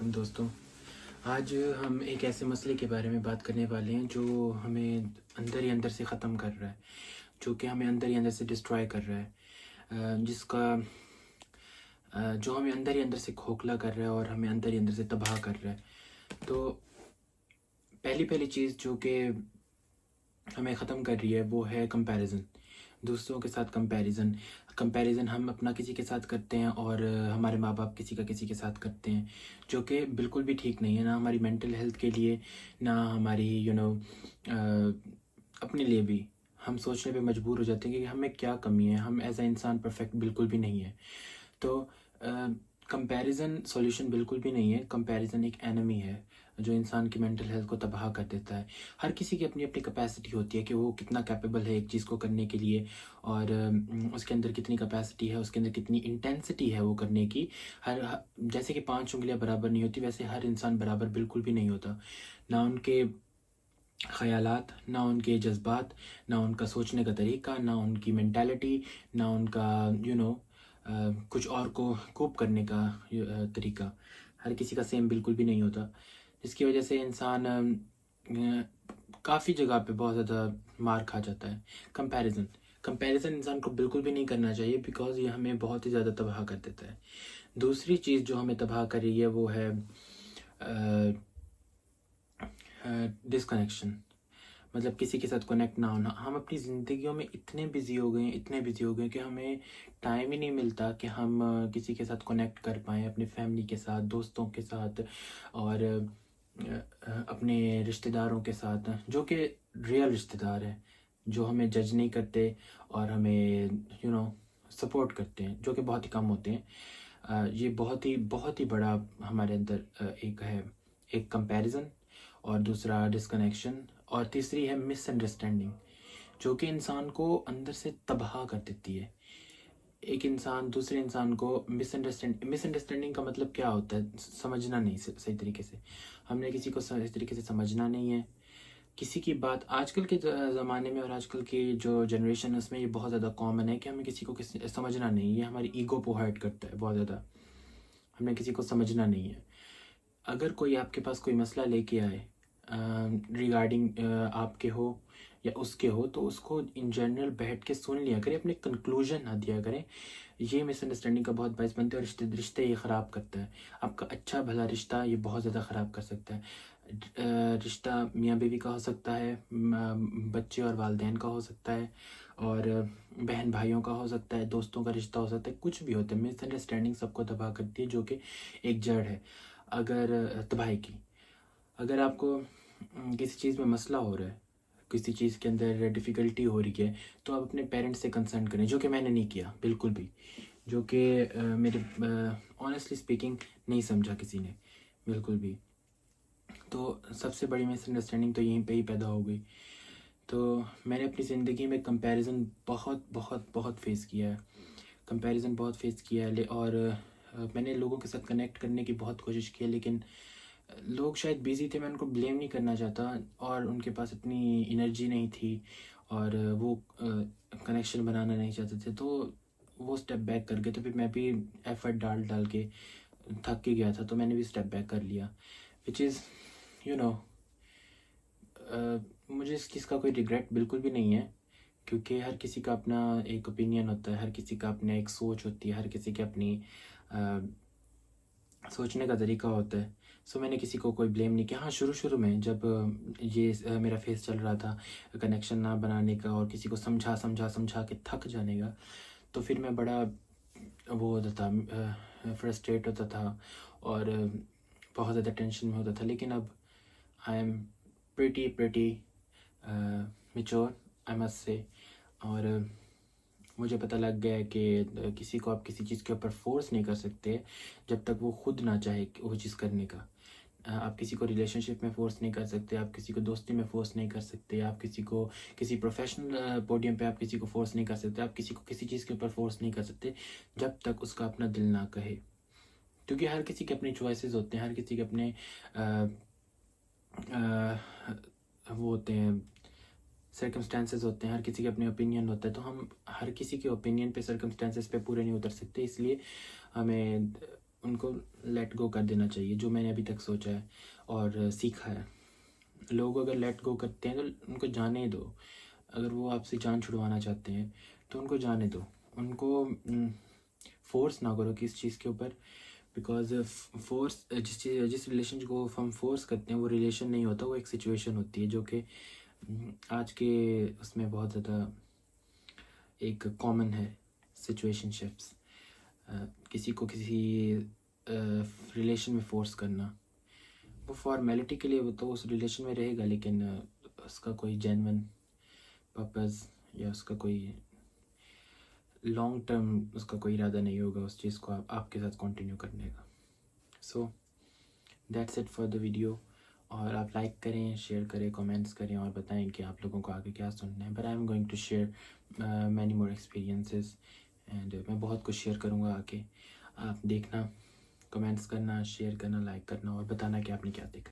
दोस्तों, आज हम एक ऐसे मसले के बारे में बात करने वाले हैं जो हमें अंदर ही अंदर से ख़त्म कर रहा है, जो कि हमें अंदर ही अंदर से डिस्ट्रॉय कर रहा है, जो हमें अंदर ही अंदर से खोखला कर रहा है और हमें अंदर ही अंदर से तबाह कर रहा है। तो पहली पहली चीज़ जो कि हमें ख़त्म कर रही है वो है कंपैरिज़न। दूसरों के साथ कंपैरिज़न कंपैरिज़न हम अपना किसी के साथ करते हैं और हमारे माँ बाप किसी का किसी के साथ करते हैं, जो कि बिल्कुल भी ठीक नहीं है, ना हमारी मेंटल हेल्थ के लिए, ना हमारी अपने लिए भी। हम सोचने पे मजबूर हो जाते हैं कि हमें क्या कमी है, हम एज अ इंसान परफेक्ट बिल्कुल भी नहीं है। तो कंपैरिज़न सॉल्यूशन बिल्कुल भी नहीं है। कंपैरिज़न एक एनिमी है जो इंसान की मेंटल हेल्थ को तबाह कर देता है। हर किसी की अपनी अपनी कैपेसिटी होती है कि वो कितना कैपेबल है एक चीज़ को करने के लिए, और उसके अंदर कितनी कैपेसिटी है, उसके अंदर कितनी इंटेंसिटी है वो करने की। जैसे कि 5 उँगलियां बराबर नहीं होती, वैसे हर इंसान बराबर बिल्कुल भी नहीं होता। ना उनके ख़यालात, ना उनके जज़्बात, ना उनका सोचने का तरीका, ना उनकी मेंटालिटी, ना उनका कुछ और को कोप करने का तरीका, हर किसी का सेम बिल्कुल भी नहीं होता। जिसकी वजह से इंसान काफ़ी जगह पे बहुत ज़्यादा मार खा जाता है। कंपैरिज़न कंपैरिज़न इंसान को बिल्कुल भी नहीं करना चाहिए, बिकॉज़ ये हमें बहुत ही ज़्यादा तबाह कर देता है। दूसरी चीज़ जो हमें तबाह कर रही है वो है डिस्कनेक्शन। मतलब किसी के साथ कनेक्ट ना होना। हम अपनी ज़िंदगियों में इतने बिज़ी हो गए हैं, इतने बिज़ी हो गए हैं कि हमें टाइम ही नहीं मिलता कि हम किसी के साथ कनेक्ट कर पाएँ, अपनी फैमिली के साथ, दोस्तों के साथ, और अपने रिश्तेदारों के साथ, जो कि रियल रिश्तेदार हैं, जो हमें जज नहीं करते और हमें सपोर्ट करते हैं, जो कि बहुत ही कम होते हैं। ये बहुत ही बड़ा हमारे अंदर एक है, एक कंपैरिज़न, और दूसरा डिस्कनेक्शन, और तीसरी है मिसअंडरस्टैंडिंग, जो कि इंसान को अंदर से तबाह कर देती है। एक इंसान दूसरे इंसान को मिसअंडरस्टैंडिंग का मतलब क्या होता है? समझना नहीं सही तरीके से। हमने किसी को सही तरीके से समझना नहीं है। किसी की बात आजकल के ज़माने में और आजकल की जो जनरेशन है उसमें ये बहुत ज़्यादा कॉमन है कि हमें किसी को समझना नहीं है। ये हमारी ईगो को हर्ट करता है बहुत ज़्यादा। हमें किसी को समझना नहीं है। अगर कोई आपके पास कोई मसला लेके आए रिगार्डिंग आपके हो या उसके हो, तो उसको इन जनरल बैठ के सुन लिया करें, अपने कंक्लूजन ना दिया करें। ये मिसअंडरस्टैंडिंग का बहुत बायस बनता है और रिश्ते रिश्ते ये ख़राब करता है। आपका अच्छा भला रिश्ता ये बहुत ज़्यादा ख़राब कर सकता है। रिश्ता मियाँ बीवी का हो सकता है, बच्चे और वालदेन का हो सकता है, और बहन भाइयों का हो सकता है, दोस्तों का रिश्ता हो सकता है, कुछ भी होता है। मिसअंडरस्टैंडिंग सबको तबाह करती है, जो कि एक जड़ है अगर तबाही की। अगर आपको किसी चीज़ में मसला हो रहा है, किसी चीज़ के अंदर डिफ़िकल्टी हो रही है, तो आप अपने पेरेंट्स से कंसल्ट करें, जो कि मैंने नहीं किया बिल्कुल भी। जो कि मेरे ऑनेस्टली स्पीकिंग नहीं समझा किसी ने बिल्कुल भी। तो सबसे बड़ी मिसअंडरस्टैंडिंग तो यहीं पे ही पैदा हो गई। तो मैंने अपनी ज़िंदगी में कंपैरिज़न बहुत बहुत बहुत फ़ेस किया है। कंपैरिज़न बहुत फ़ेस किया है, और मैंने लोगों के साथ कनेक्ट करने की बहुत कोशिश की है, लेकिन लोग शायद बिज़ी थे। मैं उनको ब्लेम नहीं करना चाहता, और उनके पास इतनी एनर्जी नहीं थी, और वो कनेक्शन बनाना नहीं चाहते थे, तो वो स्टेप बैक कर गए। तो फिर मैं भी एफ़र्ट डाल डाल के थक ही गया था, तो मैंने भी स्टेप बैक कर लिया, विच इज़ यू नो मुझे इस चीज़ का कोई रिग्रेट बिल्कुल भी नहीं है, क्योंकि हर किसी का अपना एक ओपिनियन होता है, हर किसी का अपना एक सोच होती है, हर किसी की अपनी अ, सोचने का तरीका होता है। सो मैंने किसी को कोई ब्लेम नहीं किया। हाँ, शुरू-शुरू में जब मेरा फ़ेज़ चल रहा था कनेक्शन ना बनाने का और किसी को समझा के थक जाने का, तो फिर मैं बड़ा वो होता था, फ्रस्ट्रेट होता था, और बहुत ज़्यादा टेंशन में होता था। लेकिन अब I am pretty mature, I must say, और मुझे पता लग गया है कि किसी को आप किसी चीज़ के ऊपर फ़ोर्स नहीं कर सकते जब तक वो खुद ना चाहे कि वो चीज़ करने का। आप किसी को रिलेशनशिप में फ़ोर्स नहीं कर सकते, आप किसी को दोस्ती में फ़ोर्स नहीं कर सकते, आप किसी को किसी प्रोफ़ेशनल पोडियम पे आप किसी को फ़ोर्स नहीं कर सकते, आप किसी को किसी चीज़ के ऊपर फ़ोर्स नहीं कर सकते जब तक उसका अपना दिल ना कहे। क्योंकि हर किसी के अपने चॉइसेस होते हैं, हर किसी के अपने अ वो होते हैं, सर्कमस्टेंसेस होते हैं, हर किसी के अपने ओपिनियन होता है। तो हम हर किसी के ओपिनियन पे, सर्कमस्टेंसेस पे पूरे नहीं उतर सकते, इसलिए हमें उनको लेट गो कर देना चाहिए, जो मैंने अभी तक सोचा है और सीखा है। लोग अगर लेट गो करते हैं तो उनको जाने दो। अगर वो आपसे जान छुड़वाना चाहते हैं तो उनको जाने दो, उनको फोर्स ना करो किस चीज़ के ऊपर, बिकॉज फोर्स जिस रिलेशन को हम फोर्स करते हैं वो रिलेशन नहीं होता, वो एक सिचुएशन होती है जो कि आज के उसमें बहुत ज़्यादा एक कॉमन है। सिचुएशनशिप्स, किसी को किसी रिलेशन में फोर्स करना, वो फॉर्मेलिटी के लिए वो तो उस रिलेशन में रहेगा, लेकिन उसका कोई जेन्युइन पर्पस या उसका कोई लॉन्ग टर्म उसका कोई इरादा नहीं होगा उस चीज़ को आपके साथ कंटिन्यू करने का। So that's it for the video. और आप लाइक करें, शेयर करें, कमेंट्स करें और बताएं कि आप लोगों को आगे क्या सुनना है। But I am going to share many more experiences and मैं बहुत कुछ शेयर करूँगा आगे। आप देखना, कमेंट्स करना, शेयर करना, लाइक करना और बताना कि आपने क्या देखा।